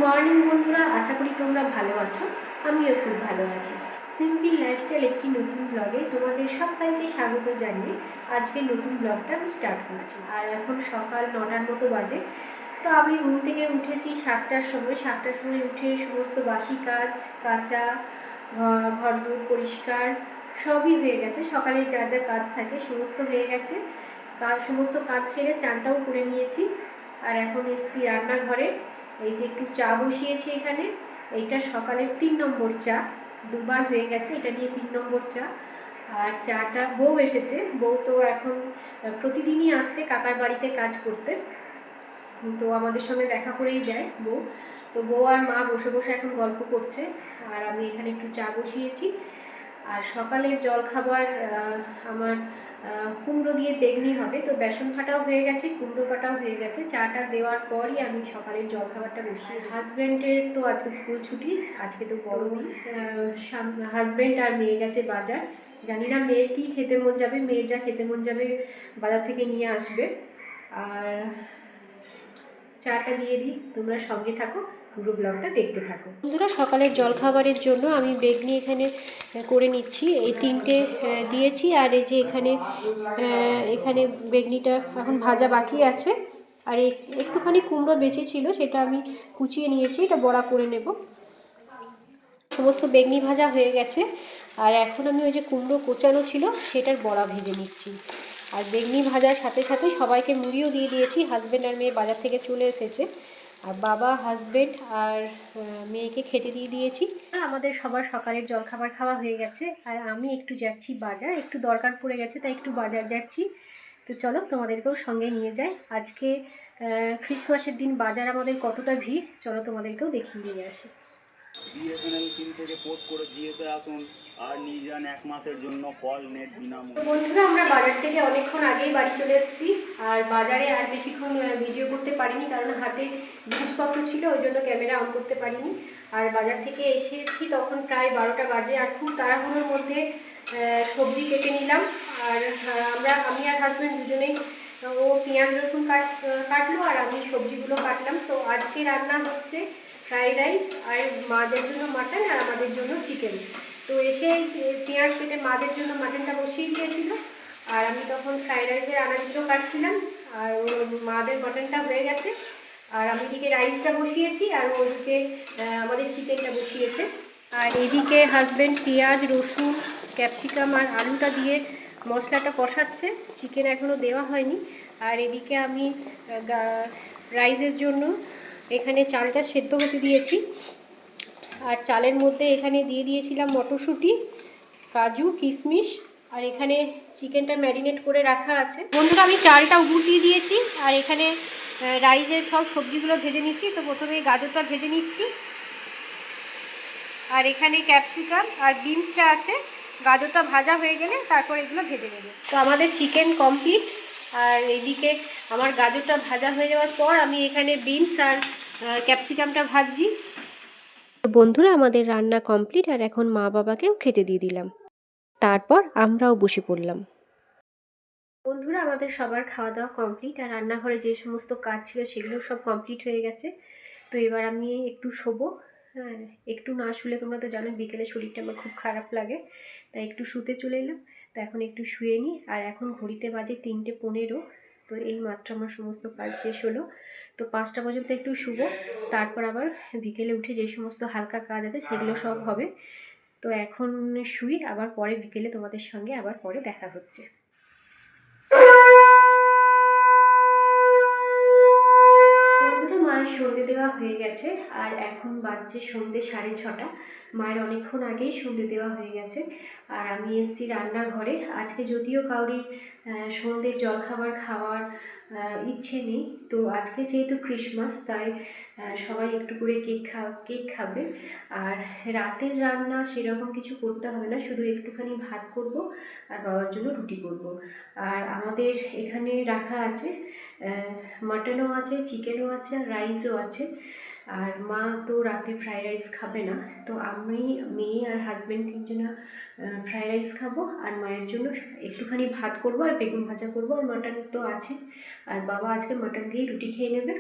Morning বন্ধুরা, আশা করি তোমরা ভালো আছো। আমিও খুব ভালো আছি। সিম্পল লাইফস্টাইল একটি নতুন ব্লগে তোমাদের সবাইকে স্বাগত জানিয়ে আজকে নতুন ব্লগটা আমি স্টার্ট করছি। আর এখন সকাল 9টার মতো বাজে। তো আমি ঘুম থেকে উঠেছি 7টার সময়। 7টার সময় উঠে সমস্ত বাসি কাজ, কাচা, ঘরদোর পরিষ্কার সবই হয়ে গেছে। সকালের যা যা কাজ থাকে সমস্ত হয়ে গেছে। সমস্ত কাজ সেরে চানটাও করে নিয়েছি। আর এখন এসেছি রান্নাঘরে। এই যে একটু চা বসিয়েছি এখানে। এইটা সকালের 3 নম্বর চা, দুবার হয়ে গেছে, এটা নিয়ে 3 নম্বর চা। আর চাটা বউ এসেছে। বউ তো এখন প্রতিদিনই আসছে কাকার বাড়িতে কাজ করতে, তো আমাদের সঙ্গে দেখা করেই যায় বউ। তো বউ আর মা বসে বসে এখন গল্প করছে, আর আমি এখানে একটু চা বসিয়েছি। আর সকালের জলখাবার আমার কুমড়ো দিয়ে বেগনি হবে। তো বেসন কাটাও হয়ে গেছে, কুমড়ো কাটাও হয়ে গেছে। চাটা দেওয়ার পরই আমি সকালের জলখাবারটা বসিয়ে। হাজব্যান্ডের তো আজকে স্কুল ছুটি, আজকে তো বড় দিন। হাজব্যান্ড আর মেয়ে গেছে বাজার। জানি না মেয়ের কী খেতে মন যাবে, মেয়ের যা খেতে মন যাবে বাজার থেকে নিয়ে আসবে। আর চাটা দিয়ে দিই, তোমরা সঙ্গে থাকো, পুরো ব্লগটা দেখতে থাকো। বন্ধুরা, সকালের জলখাবারের জন্য আমি বেগনি এখানে করে নিচ্ছি। এই 3টে দিয়েছি, আর এই যে এখানে বেগনিটা এখন ভাজা বাকি আছে। আর একটুখানি কুমড়ো বেঁচে ছিল, সেটা আমি কুচিয়ে নিয়েছি, এটা বড়া করে নেব। সমস্ত বেগনি ভাজা হয়ে গেছে। আর এখন আমি ওই যে কুমড়ো কোচানো ছিল সেটার বড়া ভেজে নিচ্ছি। আর বেগনি ভাজার সাথে সাথে সবাইকে মুড়িও দিয়ে দিয়েছি। হাজব্যান্ড আর মেয়ে বাজার থেকে চলে এসেছে, আর বাবা, হাজব্যান্ড আর মেয়েকে খেতে দিয়ে দিয়েছি। আমাদের সবার সকালের জলখাবার খাওয়া হয়ে গেছে। আর আমি একটু যাচ্ছি বাজার, একটু দরকার পড়ে গেছে, তাই একটু বাজার যাচ্ছি। তো চলো তোমাদেরকেও সঙ্গে নিয়ে যাই। আজকে ক্রিসমাসের দিন বাজার আমাদের কতটা ভিড়, চলো তোমাদেরকেও দেখিয়ে নিয়ে আসি। বিএসএনএল সিম থেকে পোর্ট করে জিওতে আসুন আর নিয়ে যান 1 মাসের জন্য কল নেট বিনামূল্যে। বন্ধুরা, আমরা বাজার থেকে অনেকক্ষণ আগেই বাড়ি চলে এসেছি। আর বাজারে আর বেশিক্ষণ ভিডিও করতে পারিনি, কারণ হাতে জিনিসপত্র ছিল, ওই জন্য ক্যামেরা অন করতে পারিনি। আর বাজার থেকে এসেছি তখন প্রায় 12টা বাজে। আর খুব তাড়াহুড়োর মধ্যে সবজি কেটে নিলাম। আর আমি আর হাজব্যান্ড দুজনেই, ও পেঁয়াজ রসুন কাটলো আর আমি সবজিগুলো কাটলাম। তো আজকে রান্না হচ্ছে ফ্রাইড রাইস, আর মাদের জন্য মাটন আর আমাদের জন্য চিকেন। তো এসে পেঁয়াজ কেটে মাদের জন্য মাটনটা বসিয়ে দিয়েছিল, আর আমি তখন ফ্রাইড রাইসের আনাজগুলো কাটছিলাম। আর মাদের মাটনটা হয়ে গেছে, আর আমি এদিকে রাইসটা বসিয়েছি, আর ওদিকে আমাদের চিকেনটা বসিয়েছে। আর এদিকে হাজব্যান্ড পেঁয়াজ রসুন ক্যাপসিকাম আর আলুটা দিয়ে মশলাটা কষাচ্ছে, চিকেন এখনও দেওয়া হয়নি। আর এদিকে আমি রাইসের জন্য এখানে চালটা সেদ্ধ হতে দিয়েছি। আর চালের মধ্যে এখানে দিয়ে দিয়েছিলাম মটরশুঁটি, কাজু, কিশমিশ, আর এখানে চিকেনটা ম্যারিনেট করে রাখা আছে। বন্ধুরা, আমি চালটা উল্টিয়ে দিয়েছি, আর এখানে রাইসের সব সবজিগুলো ভেজে নিচ্ছি। তো প্রথমে গাজরটা ভেজে নিচ্ছি, আর এখানে ক্যাপসিকাম আর বিনসটা আছে। গাজরটা ভাজা হয়ে গেলে তারপর এগুলো ভেজে নেব। তো আমাদের চিকেন কমপ্লিট। আর এদিকে আমার গাজরটা ভাজা হয়ে যাওয়ার পর আমি এখানে বিনস আর ক্যাপসিকামটা ভাজছি। তো বন্ধুরা, আমাদের রান্না কমপ্লিট, আর এখন মা বাবাকেও খেতে দিয়ে দিলাম। তারপর আমরাও বসে পড়লাম। বন্ধুরা, আমাদের সবার খাওয়া দাওয়া কমপ্লিট, আর রান্নাঘরে যে সমস্ত কাজ ছিল সেগুলো সব কমপ্লিট হয়ে গেছে। তো এবার আমি একটু শোবো। হ্যাঁ, একটু না শুলে তোমরা তো জানো বিকেলে শরীরটা আমার খুব খারাপ লাগে, তাই একটু শুতে চলে এলাম। তো এখন একটু শুয়ে নিই। আর এখন ঘড়িতে বাজে 3:15। তো এই মাত্র আমার সমস্ত কাজ শেষ হলো। তো 5টা পর্যন্ত একটু শুবো, তারপর আবার বিকেলে উঠে যে সমস্ত হালকা কাজ আছে সেগুলো সব হবে। তো এখন শুই, আবার পরে বিকেলে তোমাদের সঙ্গে আবার পরে দেখা হচ্ছে। বন্ধুরা, মায়ের সন্ধে দেওয়া হয়ে গেছে, আর এখন বাজছে সন্ধে 6:30। মায়ের অনেকক্ষণ আগেই সন্ধে দেওয়া হয়ে গেছে। আর আমি এসেছি রান্নাঘরে। আজকে যদিও কাউরির সন্ধ্যের জলখাবার খাওয়ার ইচ্ছে নেই, তো আজকে যেহেতু ক্রিসমাস, তাই সবাই একটু করে কেক খাবে। আর রাতের রান্না সেরকম কিছু করতে হবে না, শুধু একটুখানি ভাত করব আর বাবার জন্য রুটি করব। আর আমাদের এখানে রাখা আছে মাটনও আছে, চিকেনও আছে, আর রাইসও আছে। আর মা তো রাতে ফ্রাইড রাইস খাবে না, তো আমি, মেয়ে আর হাজব্যান্ড 3জনা ফ্রাইড রাইস খাবো। আর মায়ের জন্য একটুখানি ভাত করব আর বেগুন ভাজা করব, আর মাটন তো আছে। আর বাবা আজকে মাটন দিয়ে রুটি খেয়ে নেবে।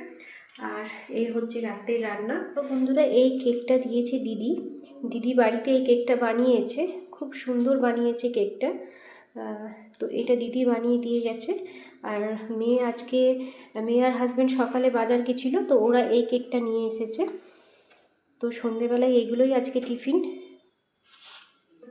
আর এই হচ্ছে রাতের রান্না। তো বন্ধুরা, এই কেকটা দিয়েছে দিদি বাড়িতে এই কেকটা বানিয়েছে, খুব সুন্দর বানিয়েছে কেকটা। তো এটা দিদি বানিয়ে দিয়ে গেছে। আর মেয়ে আর হাজব্যান্ড সকালে বাজার গেছিলো, তো ওরা এই কেকটা নিয়ে এসেছে। তো সন্ধেবেলায় এইগুলোই আজকে টিফিন।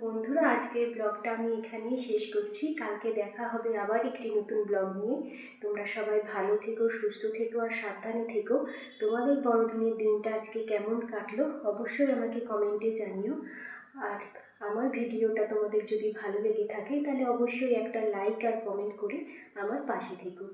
বন্ধুরা, আজকের ব্লগটা আমি এখানেই শেষ করছি। কালকে দেখা হবে আবার একটি নতুন ব্লগ নিয়ে। তোমরা সবাই ভালো থেকো, সুস্থ থেকো আর সাবধানে থেকো। তোমাদের বড়দিনের দিনটা আজকে কেমন কাটলো অবশ্যই আমাকে কমেন্টে জানিও। আর আমার ভিডিওটা তোমাদের যদি ভালো লেগে থাকে তাহলে অবশ্যই একটা লাইক আর কমেন্ট করে আমার পাশে থেকো।